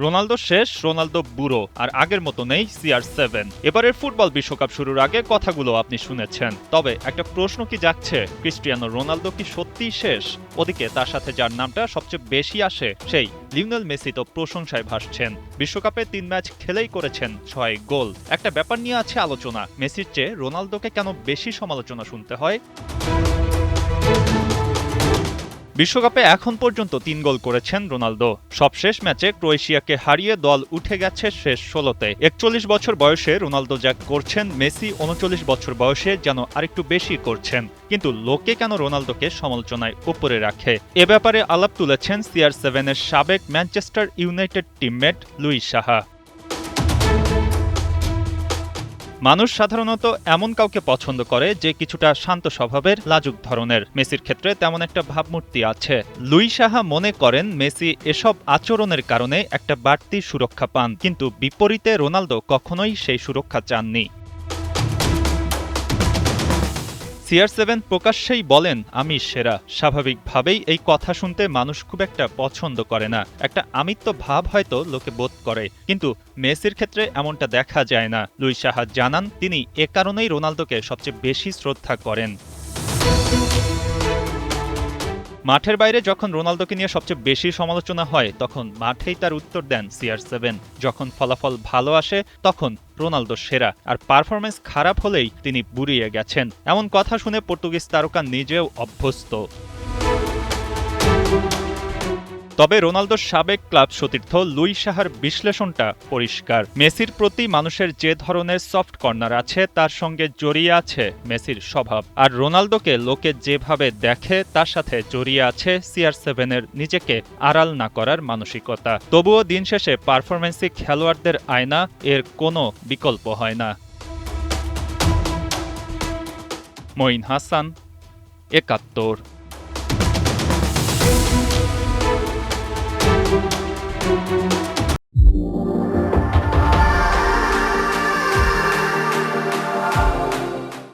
Ronaldo শেষ, Ronaldo বুড়ো, আর আগের মতো নেই CR7। এবারের ফুটবল বিশ্বকাপ শুরুর আগে কথাগুলো আপনি শুনেছেন। তবে একটা প্রশ্ন কি জাগছে, ক্রিস্টিয়ানো রোনালদো কি সত্যিই শেষ? ওদিকে তার সাথে যার নামটা সবচেয়ে বেশি আসে সেই লিওনেল মেসি তো প্রশংসায় ভাসছেন। বিশ্বকাপে ৩ ম্যাচ খেলেই করেছেন ৬ গোল। একটা ব্যাপার নিয়ে আছে আলোচনা, মেসির চেয়ে রোনালদোকে কেন বেশি সমালোচনা শুনতে হয়? বিশ্বকাপে এখন পর্যন্ত ৩ গোল করেছেন রোনালদো। সবশেষ ম্যাচে ক্রোয়েশিয়াকে হারিয়ে দল উঠে গেছে শেষ ১৬তে। ৪১ বছর বয়সে রোনালদো যা করছেন, মেসি ৩৯ বছর বয়সে যেন আরেকটু বেশি করছেন। কিন্তু লোকে কেন রোনালদোকে সমালোচনায় উপরে রাখে, এ ব্যাপারে আলাপ তুলেছেন CR7 এর সাবেক Manchester United teammate Louis Saha. মানুষ সাধারণত এমন কাউকে পছন্দ করে যে কিছুটা শান্ত স্বভাবের, লাজুক ধরনের। মেসির ক্ষেত্রে তেমন একটা ভাবমূর্তি আছে। লুই সাহা মনে করেন মেসি এসব আচরণের কারণে একটা বাড়তি সুরক্ষা পান, কিন্তু বিপরীতে রোনালদো কখনোই সেই সুরক্ষা চাননি। CR7 প্রকাশ্যেই বলেন, আমি সেরা। স্বাভাবিকভাবেই এই কথা শুনতে মানুষ খুব একটা পছন্দ করে না। একটা আমিত্ব ভাব হয়তো লোকে বোধ করে, কিন্তু মেসির ক্ষেত্রে এমনটা দেখা যায় না। লুই সাহা জানান, তিনি এ কারণেই রোনালদোকে সবচেয়ে বেশি শ্রদ্ধা করেন। মাঠের বাইরে যখন রোনালদোকে নিয়ে সবচেয়ে বেশি সমালোচনা হয়, তখন মাঠেই তার উত্তর দেন CR7। যখন ফলাফল ভালো আসে তখন রোনালদো সেরা, আর পারফরম্যান্স খারাপ হলেই তিনি বুড়িয়ে গেছেন। এমন কথা শুনে পর্তুগিজ তারকা নিজেও অভ্যস্ত। তবে রোনালদোর সাবেক ক্লাব সতীর্থ লুই সাহার বিশ্লেষণটা পরিষ্কার। মেসির প্রতি মানুষের যে ধরনের সফট কর্নার আছে, তার সঙ্গে জড়িয়ে আছে মেসির স্বভাব। আর রোনালদোকে লোকে যেভাবে দেখে, তার সাথে জড়িয়ে আছে CR7 এর নিজেকে আড়াল না করার মানসিকতা। তবুও দিন শেষে পারফরম্যান্সই খেলোয়াড়দের আয়না, এর কোনো বিকল্প হয় না। মঈন হাসান, ৭১।